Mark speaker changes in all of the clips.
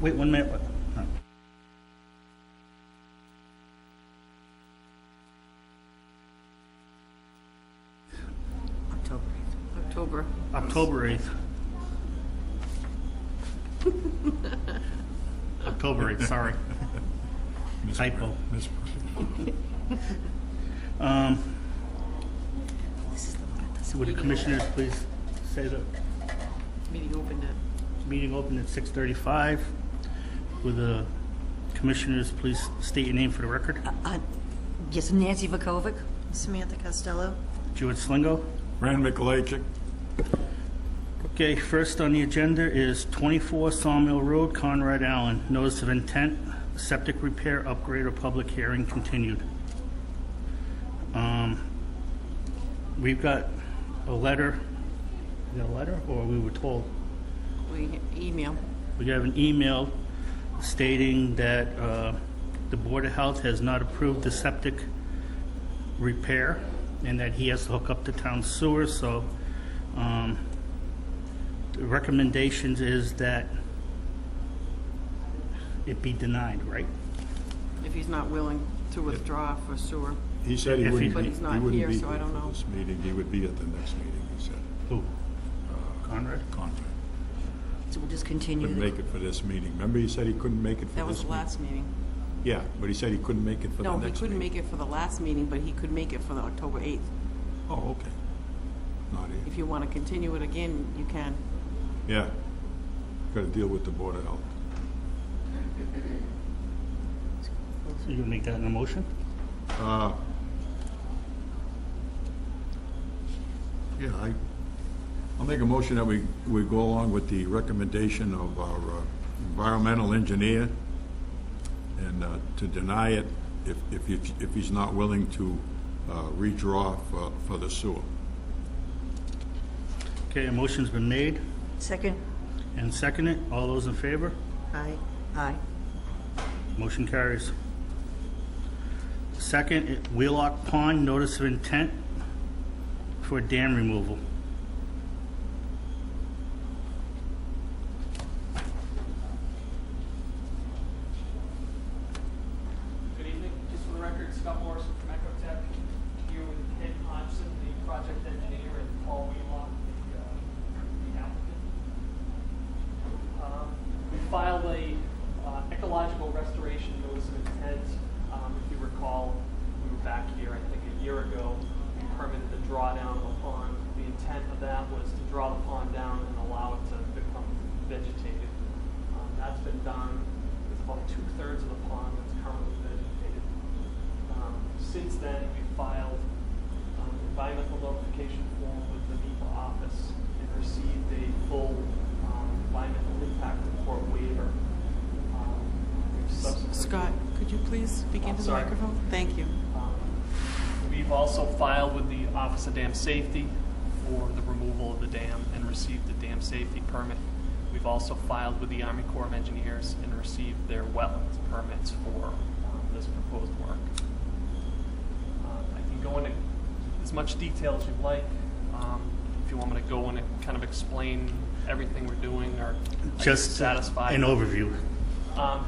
Speaker 1: Wait 1 minute. October 8th. October 8th, sorry. Typo. Would the commissioners please say that?
Speaker 2: Meeting opened at.
Speaker 1: Meeting opened at 6:35. Would the commissioners please state your name for the record?
Speaker 3: Yes, Nancy Vukovic.
Speaker 4: Samantha Costello.
Speaker 1: George Slingo.
Speaker 5: Rand Mikulajczyk.
Speaker 1: Okay, first on the agenda is 24 Sawmill Road, Conrad Allen. Notice of intent, septic repair, upgrade, or public hearing continued. We've got a letter. We got a letter, or we were told?
Speaker 2: Email.
Speaker 1: We have an email stating that the Board of Health has not approved the septic repair and that he has to hook up the town sewer. So the recommendations is that it be denied, right?
Speaker 2: If he's not willing to withdraw for sewer.
Speaker 5: He said he wouldn't
Speaker 2: But
Speaker 5: be.
Speaker 2: he's not
Speaker 5: he wouldn't
Speaker 2: here,
Speaker 5: be
Speaker 2: so I don't
Speaker 5: for
Speaker 2: know.
Speaker 5: This meeting, he would be at the next meeting. He said.
Speaker 1: Who? Conrad?
Speaker 5: Conrad.
Speaker 3: So we'll just continue.
Speaker 5: Couldn't make it for this meeting. Remember, he said he couldn't make it for
Speaker 2: That
Speaker 5: this
Speaker 2: was the last meeting.
Speaker 5: Yeah, but he said he couldn't make it for the
Speaker 2: No,
Speaker 5: next
Speaker 2: he couldn't
Speaker 5: meeting.
Speaker 2: make it for the last meeting, but he could make it for the October 8th.
Speaker 5: Oh, okay. Not here.
Speaker 2: If you want to continue it again, you can.
Speaker 5: Yeah. Got to deal with the Board of Health.
Speaker 1: So you're gonna make that in a motion?
Speaker 5: Yeah, I'll make a motion that we go along with the recommendation of our environmental engineer and to deny it if he's not willing to redraw for the sewer.
Speaker 1: Okay, a motion's been made
Speaker 3: Second?
Speaker 1: and seconded. All those in favor?
Speaker 4: Aye.
Speaker 3: Aye.
Speaker 1: Motion carries. Second, Wheelock Pond, notice of intent for dam removal.
Speaker 6: Good evening. Just for the record, Scott Morrison from Ecotech, here with Ken Hodgson, the project engineer, and Paul Wheelock, the applicant. We filed a ecological restoration notice of intent. If you recall, we were back here, I think, a year ago. We permitted the drawdown of a pond. The intent of that was to draw the pond down and allow it to become vegetated. That's been done. It's about 2/3 of the pond that's currently vegetated. Since then, we filed an environmental notification form with the NEPA office and received a full environmental impact report waiver. We've subsequently-
Speaker 2: Scott, could you please speak into the
Speaker 6: Sorry.
Speaker 2: microphone? Thank you.
Speaker 6: We've also filed with the Office of Dam Safety for the removal of the dam and received the dam safety permit. We've also filed with the Army Corps of Engineers and received their wetlands permits for this proposed work. I can go into as much detail as you'd like. If you want me to go in and kind of explain everything we're doing, or
Speaker 1: Just
Speaker 6: satisfied.
Speaker 1: an overview.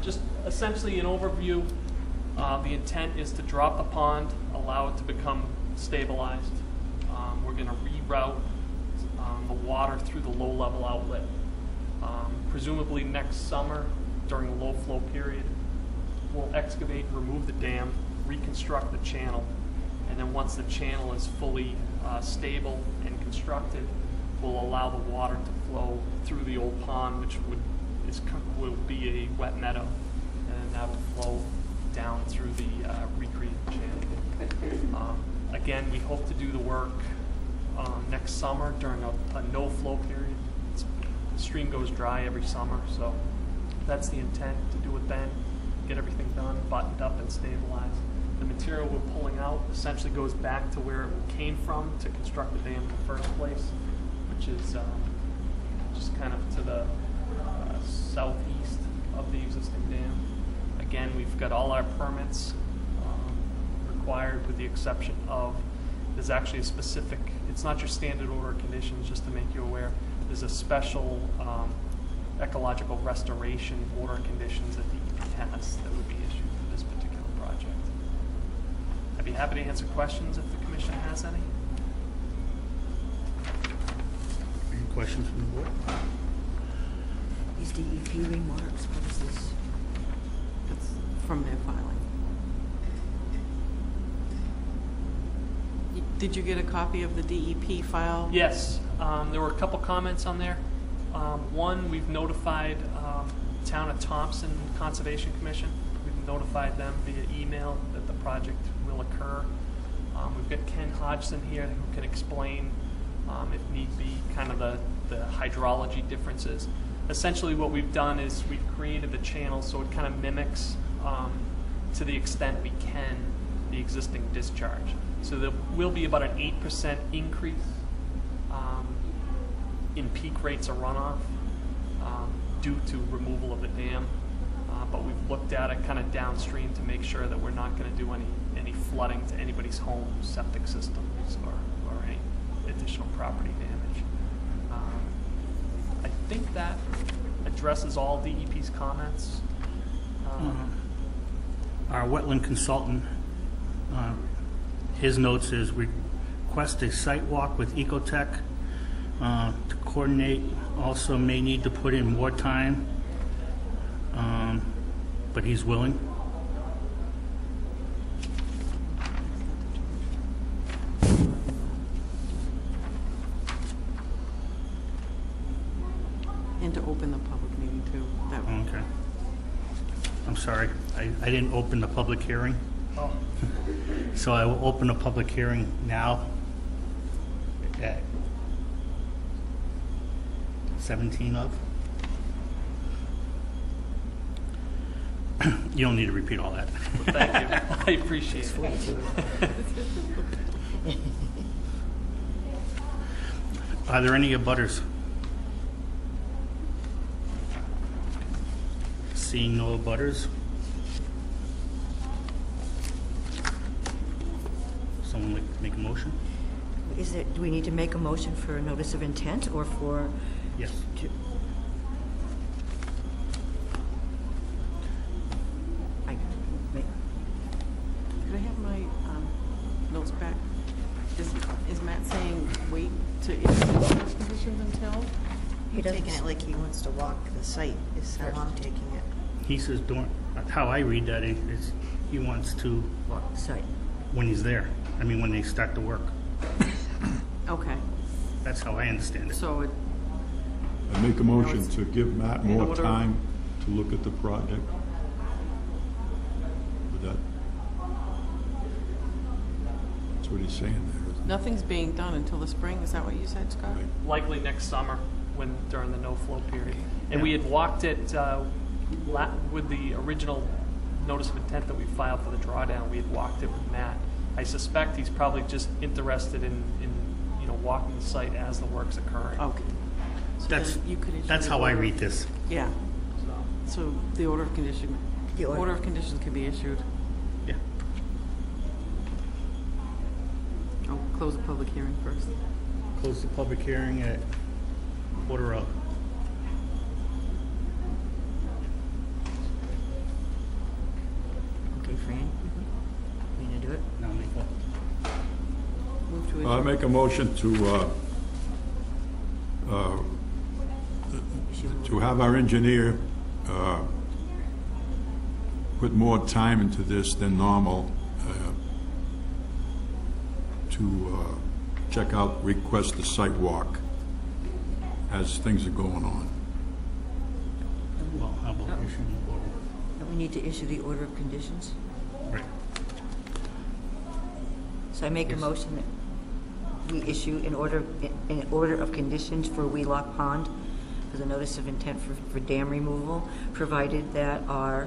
Speaker 6: Just essentially an overview. The intent is to drop the pond, allow it to become stabilized. We're going to reroute the water through the low-level outlet. Presumably next summer, during the low flow period, we'll excavate, remove the dam, reconstruct the channel, and then once the channel is fully stable and constructed, we'll allow the water to flow through the old pond, which will be a wet meadow, and that will flow down through the recreated channel. Again, we hope to do the work next summer during a no-flow period. The stream goes dry every summer, so that's the intent, to do it then, get everything done, buttoned up and stabilized. The material we're pulling out essentially goes back to where it came from to construct the dam in the first place, which is just kind of to the southeast of the existing dam. Again, we've got all our permits required, with the exception of, there's actually a specific, it's not your standard order of conditions, just to make you aware. There's a special ecological restoration order conditions that DEP has that would be issued for this particular project. I'd be happy to answer questions if the commission has any.
Speaker 1: Any questions from the board?
Speaker 3: These DEP remarks, what is this?
Speaker 2: It's from their filing. Did you get a copy of the DEP file?
Speaker 6: Yes, there were a couple comments on there. One, we've notified Town of Thompson Conservation Commission. We've notified them via email that the project will occur. We've got Ken Hodgson here who can explain, if need be, kind of the hydrology differences. Essentially what we've done is we've created the channel so it kind of mimics, to the extent we can, the existing discharge. So there will be about an 8% increase in peak rates of runoff due to removal of the dam. But we've looked at it kind of downstream to make sure that we're not going to do any flooding to anybody's homes, septic systems, or any additional property damage. I think that addresses all DEP's comments.
Speaker 1: Our wetland consultant, his notes is request a site walk with Ecotech to coordinate. Also may need to put in more time, but he's willing.
Speaker 2: And to open the public meeting too. That
Speaker 1: Okay. I'm sorry, I didn't open the public hearing.
Speaker 6: Oh,
Speaker 1: So I will open a public hearing now at 17 of. You don't need to repeat all that.
Speaker 6: thank you. I appreciate it.
Speaker 1: Are there any abutters? Seeing no abutters. Someone like to make a motion?
Speaker 3: Is it, do we need to make a motion for a notice of intent or for?
Speaker 1: Yes.
Speaker 3: I-
Speaker 2: Could I have my notes back? Is Matt saying wait to issue the conditions until?
Speaker 3: He doesn't-
Speaker 4: Taking it like he wants to walk the site is how I'm taking it.
Speaker 1: He says, how I read that is he wants to,
Speaker 3: Walk the site.
Speaker 1: when he's there. I mean, when they start the work.
Speaker 2: Okay,
Speaker 1: That's how I understand it.
Speaker 2: so it,
Speaker 5: I make a motion to give Matt more
Speaker 2: order.
Speaker 5: time to look at the project. Would that, that's what he's saying there, isn't it?
Speaker 2: nothing's being done until the spring, is that what you said, Scott?
Speaker 5: Right.
Speaker 6: Likely next summer, during the no-flow period. And
Speaker 1: Yeah.
Speaker 6: we had walked it with the original notice of intent that we filed for the drawdown. We had walked it with Matt. I suspect he's probably just interested in walking the site as the work's occurring.
Speaker 2: Okay. So
Speaker 1: That's,
Speaker 2: then you could issue
Speaker 1: that's
Speaker 2: the
Speaker 1: how I
Speaker 2: order.
Speaker 1: read this.
Speaker 2: Yeah,
Speaker 6: So,
Speaker 2: so the order of condition,
Speaker 3: The
Speaker 2: order of conditions can be issued.
Speaker 1: Yeah.
Speaker 2: I'll close the public hearing first.
Speaker 1: Close the public hearing at 1:15.
Speaker 3: Okay, Fran? You gonna do it?
Speaker 1: Now make a
Speaker 2: Move to
Speaker 5: I
Speaker 2: issue.
Speaker 5: make a motion to have our engineer put more time into this than normal to check out, request the site walk as things are going on.
Speaker 1: Well, how about issuing the order?
Speaker 3: Don't we need to issue the order of conditions?
Speaker 1: Right.
Speaker 3: So I make a motion that we issue an order of conditions for Wheelock Pond for the notice of intent for dam removal, provided that our,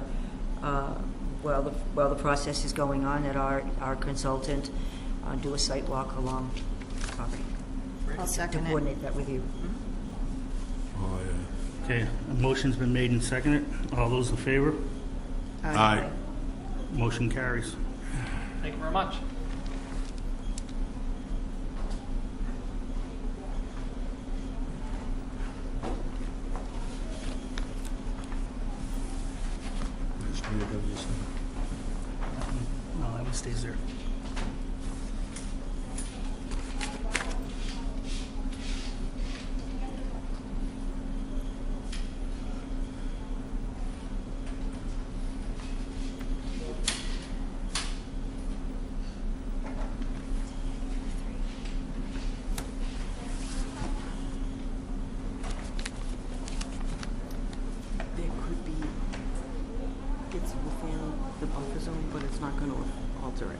Speaker 3: while the process is going on, that our consultant do a site walk along the property.
Speaker 4: I'll
Speaker 3: To
Speaker 4: second it.
Speaker 3: coordinate that with you.
Speaker 5: Oh, yeah.
Speaker 1: Okay, a motion's been made and seconded. All those in favor?
Speaker 5: Aye.
Speaker 1: Motion carries.
Speaker 6: thank you very much.
Speaker 1: stays there.
Speaker 2: There could be, it's within the buffer zone, but it's not gonna alter it.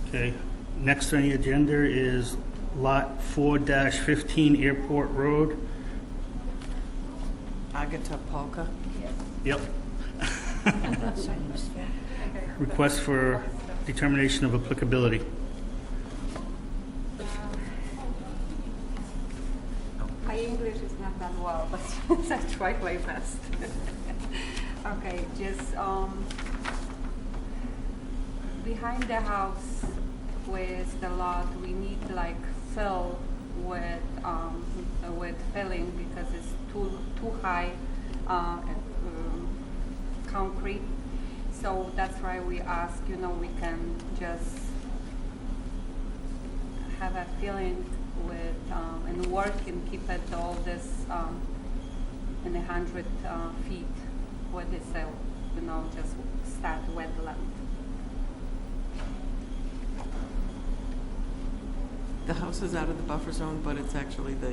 Speaker 1: Okay, next on the agenda is Lot 4-15 Airport Road.
Speaker 2: Agata Polka.
Speaker 1: Yep. Request for determination of applicability.
Speaker 7: My English is not that well, but I try my best. Okay, just behind the house with the lot, we need like fill with filling because it's too high concrete. So that's why we ask, we can just have a filling with and work and keep it all this in 100 feet with this, just start wetland.
Speaker 2: The house is out of the buffer zone, but it's actually the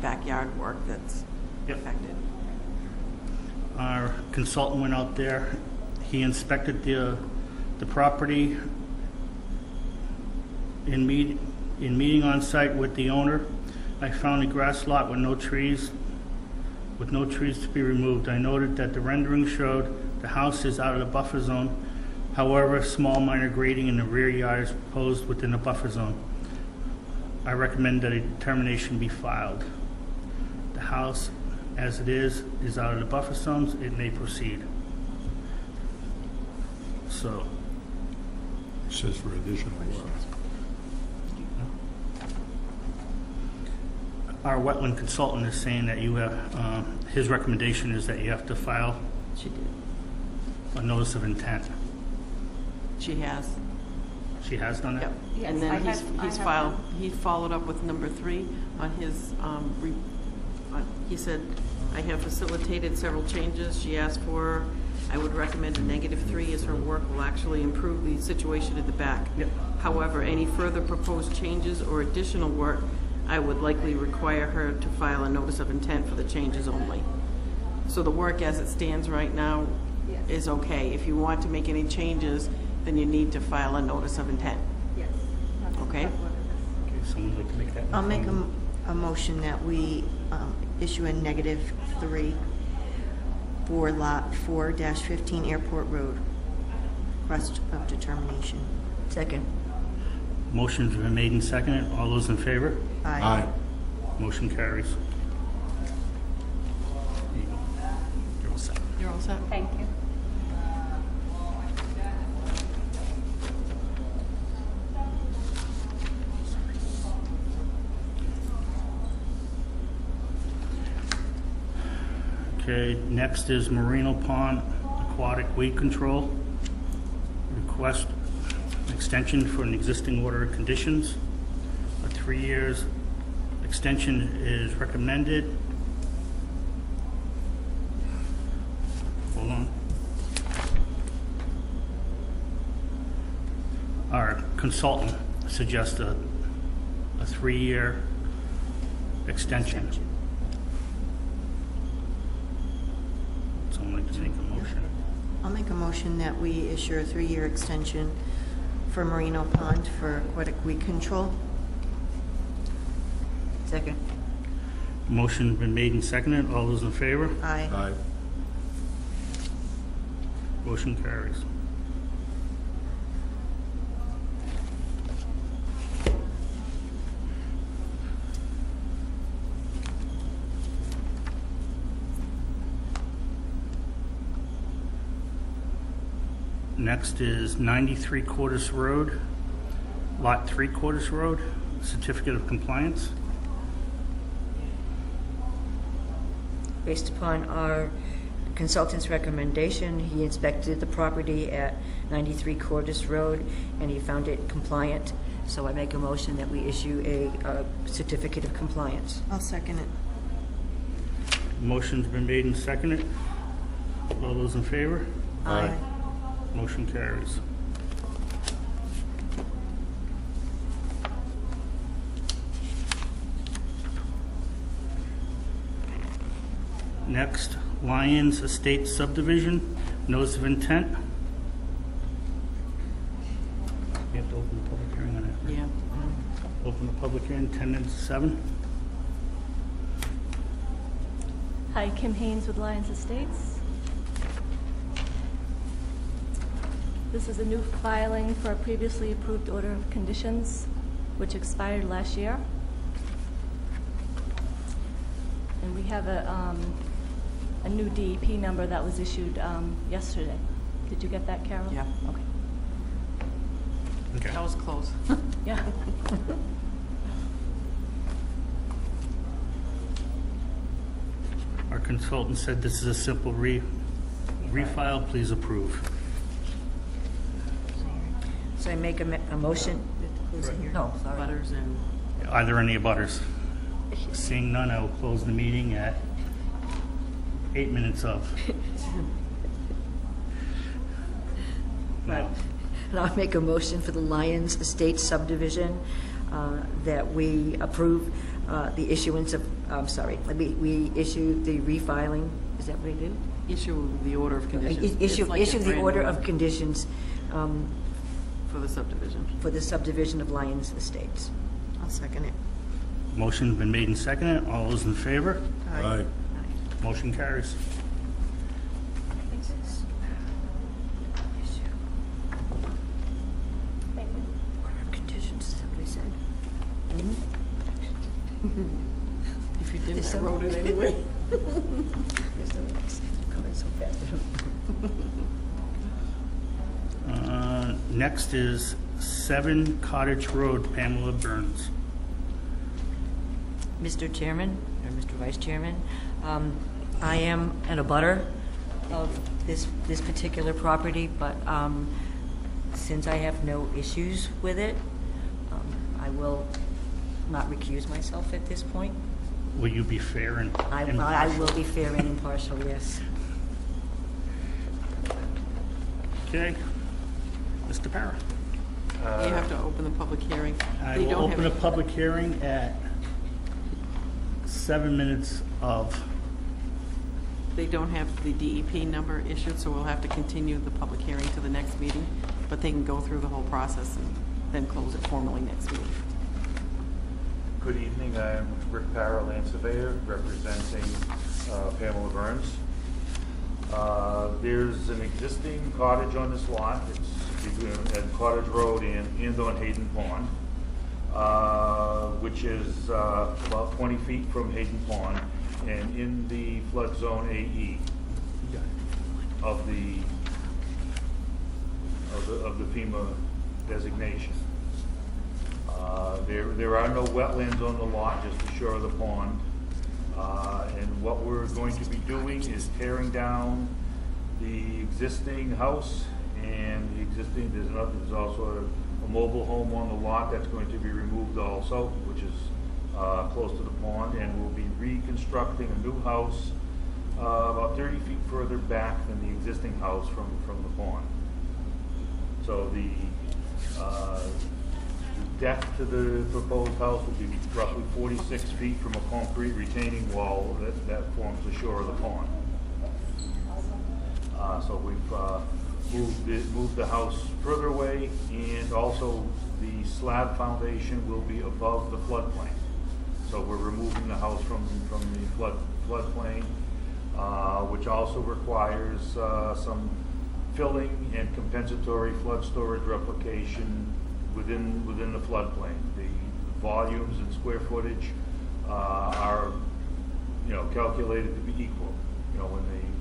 Speaker 2: backyard work that's
Speaker 1: Yep.
Speaker 2: affected.
Speaker 1: Our consultant went out there. He inspected the property in meeting on site with the owner. I found a grass lot with no trees to be removed. I noted that the rendering showed the house is out of the buffer zone. However, small minor grading in the rear yard is proposed within the buffer zone. I recommend that a determination be filed. The house, as it is out of the buffer zones. It may proceed. So,
Speaker 5: It says for additional work.
Speaker 1: our wetland consultant is saying that you have, his recommendation is that you have to file
Speaker 2: She did.
Speaker 1: a notice of intent.
Speaker 2: She has.
Speaker 1: She has done that?
Speaker 2: Yep.
Speaker 7: Yes,
Speaker 2: And then
Speaker 7: I
Speaker 2: he's
Speaker 7: have
Speaker 2: filed,
Speaker 7: done.
Speaker 2: he followed up with number 3 on his, he said, I have facilitated several changes she asked for. I would recommend a -3 as her work will actually improve the situation at the back.
Speaker 1: Yep.
Speaker 2: However, any further proposed changes or additional work, I would likely require her to file a notice of intent for the changes only. So the work as it stands right now
Speaker 7: Yes.
Speaker 2: is okay. If you want to make any changes, then you need to file a notice of intent.
Speaker 7: Yes.
Speaker 2: Okay.
Speaker 7: That's what it is.
Speaker 1: Okay, someone would like to make that?
Speaker 4: I'll make a motion that we issue a -3 for Lot 4-15 Airport Road. Request of determination.
Speaker 3: Second.
Speaker 1: Motion's been made and seconded. All those in favor?
Speaker 5: Aye.
Speaker 1: Motion carries. There you go. You're all set.
Speaker 2: You're all set?
Speaker 7: Thank you.
Speaker 1: Okay, next is Marino Pond Aquatic Weed Control. Request extension for an existing order of conditions. A 3 years extension is recommended. Hold on. Our consultant suggests a 3-year extension. Someone like to make a motion?
Speaker 4: I'll make a motion that we issue a 3-year extension for Merino Pond for aquatic weed control.
Speaker 3: Second.
Speaker 1: Motion's been made and seconded. All those in favor?
Speaker 4: Aye.
Speaker 5: Aye.
Speaker 1: Motion carries. Next is 93 Quarters Road, Lot 3 Quarters Road, Certificate of Compliance.
Speaker 3: Based upon our consultant's recommendation, he inspected the property at 93 Cordis Road, and he found it compliant. So I make a motion that we issue a certificate of compliance.
Speaker 4: I'll second it.
Speaker 1: Motion's been made and seconded. All those in favor?
Speaker 4: Aye.
Speaker 1: Motion carries. Next, Lyons Estate subdivision, notice of intent. You have to open the public hearing on it.
Speaker 2: Yeah.
Speaker 1: Open the public hearing, 10 minutes to 7.
Speaker 8: Hi, Kim Haynes with Lyons Estates. This is a new filing for a previously approved order of conditions, which expired last year. And we have a new DEP number that was issued yesterday. Did you get that, Carol?
Speaker 2: Yeah.
Speaker 8: Okay.
Speaker 1: Okay.
Speaker 2: That was close.
Speaker 8: Yeah.
Speaker 1: Our consultant said this is a simple refile. Please approve.
Speaker 3: So I make a motion. No, sorry.
Speaker 2: Butters and,
Speaker 1: Are there any abutters? Seeing none, I will close the meeting at 8 minutes of. No.
Speaker 3: And I'll make a motion for the Lyons Estate subdivision that we approve the issuance of, we issue the refiling, is that what we do?
Speaker 2: issue the order of conditions.
Speaker 3: Issue
Speaker 2: It's like a
Speaker 3: issue the
Speaker 2: brand
Speaker 3: order
Speaker 2: new
Speaker 3: of
Speaker 2: one
Speaker 3: conditions
Speaker 2: for the subdivision.
Speaker 3: for the subdivision of Lyons Estates.
Speaker 4: I'll second it.
Speaker 1: Motion's been made and seconded. All those in favor?
Speaker 5: Aye.
Speaker 1: Motion carries.
Speaker 3: Order of conditions, is that what I said?
Speaker 2: If you didn't,
Speaker 3: There's
Speaker 2: I
Speaker 3: some-
Speaker 2: wrote it anyway.
Speaker 3: Coming so fast.
Speaker 1: Next is 7 Cottage Road, Pamela Burns.
Speaker 3: Mr. Chairman, or Mr. Vice Chairman, I am an abutter of this particular property, but since I have no issues with it, I will not recuse myself at this point.
Speaker 1: Will you be fair and
Speaker 3: I will be fair and impartial, yes.
Speaker 1: Okay. Mr. Parra.
Speaker 2: You have to open the public hearing.
Speaker 1: I
Speaker 2: They
Speaker 1: will
Speaker 2: don't
Speaker 1: open a
Speaker 2: have-
Speaker 1: public hearing at 7 minutes of.
Speaker 2: They don't have the DEP number issued, so we'll have to continue the public hearing to the next meeting, but they can go through the whole process and then close it formally next meeting.
Speaker 9: Good evening, I'm Rick Parra, land surveyor, representing Pamela Burns. There's an existing cottage on this lot. It's between at Cottage Road and on Hayden Pond, which is about 20 feet from Hayden Pond and in the flood zone AE of the FEMA designation. There are no wetlands on the lot, just the shore of the pond. And what we're going to be doing is tearing down the existing house and there's also a mobile home on the lot that's going to be removed also, which is close to the pond, and we'll be reconstructing a new house about 30 feet further back than the existing house from the pond. So the deck to the proposed house will be roughly 46 feet from a concrete retaining wall that forms the shore of the pond. So we've moved the house further away, and also the slab foundation will be above the floodplain. So we're removing the house from the floodplain, which also requires some filling and compensatory flood storage replication within the floodplain. The volumes and square footage are, calculated to be equal.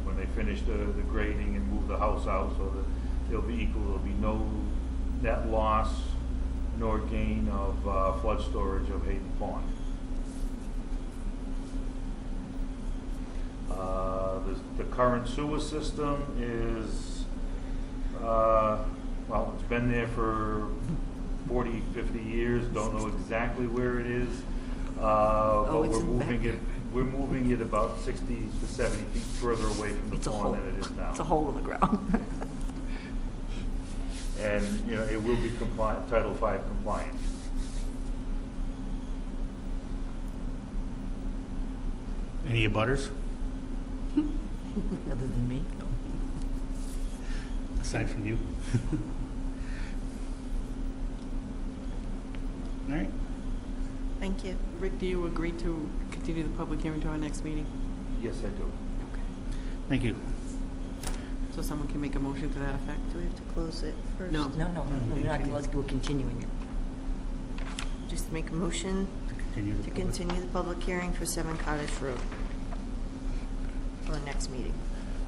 Speaker 9: When they finish the grading and move the house out, so that they'll be equal. There'll be no net loss nor gain of flood storage of Hayden Pond. The current sewer system is, well, it's been there for 40, 50 years, don't know exactly where it is. But
Speaker 3: it's
Speaker 9: we're
Speaker 3: in the back.
Speaker 9: we're moving it about 60 to 70 feet further away from the
Speaker 3: It's a hole.
Speaker 9: pond than it is now.
Speaker 3: It's a hole in the ground.
Speaker 9: And, it will be Title V compliant.
Speaker 1: Any abutters,
Speaker 3: Other than me.
Speaker 1: aside from you? All right.
Speaker 4: Thank you.
Speaker 2: Rick, do you agree to continue the public hearing to our next meeting?
Speaker 9: Yes, I do.
Speaker 2: Okay.
Speaker 1: Thank you.
Speaker 2: So someone can make a motion to that effect?
Speaker 4: Do we have to close it first?
Speaker 2: No.
Speaker 3: No, you're not, we're continuing it.
Speaker 4: Just make a motion
Speaker 1: Continue the
Speaker 4: to
Speaker 1: public-
Speaker 4: continue the public hearing for 7 Cottage Road for the next meeting.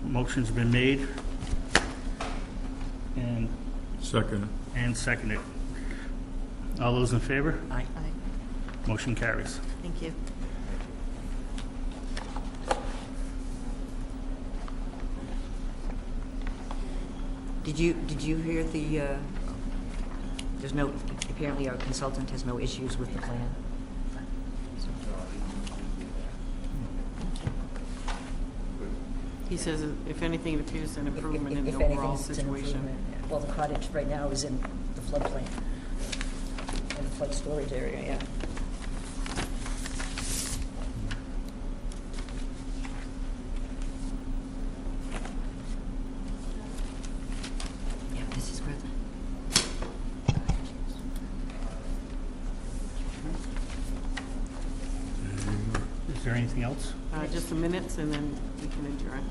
Speaker 1: Motion's been made and
Speaker 5: Second.
Speaker 1: seconded. All those in favor?
Speaker 3: Aye.
Speaker 4: Aye.
Speaker 1: Motion carries.
Speaker 4: Thank you.
Speaker 3: Did you hear the, there's no, apparently our consultant has no issues with the plan?
Speaker 2: He says if anything, it appears an improvement in the
Speaker 3: If anything,
Speaker 2: overall
Speaker 3: it's an
Speaker 2: situation.
Speaker 3: improvement. Well, the cottage right now is in the floodplain, in the flood storage area, yeah. Yeah, this is where the...
Speaker 1: Is there anything else?
Speaker 2: Just the minutes, and then we can adjourn.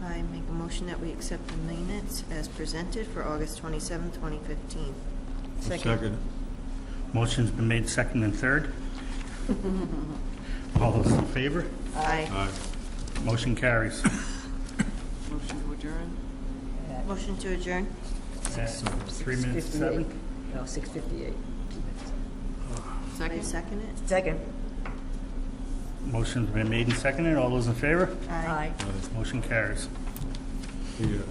Speaker 4: I make a motion that we accept the minutes as presented for August 27, 2015.
Speaker 5: Second.
Speaker 1: Motion's been made second and third. All those in favor?
Speaker 4: Aye.
Speaker 5: Aye.
Speaker 1: Motion carries.
Speaker 2: Motion to adjourn?
Speaker 4: Motion to adjourn?
Speaker 1: At 3 minutes to 7.
Speaker 3: No, 6:58.
Speaker 2: Second?
Speaker 4: I second it?
Speaker 3: Second.
Speaker 1: Motion's been made and seconded. All those in favor?
Speaker 3: Aye.
Speaker 1: Motion carries.
Speaker 5: The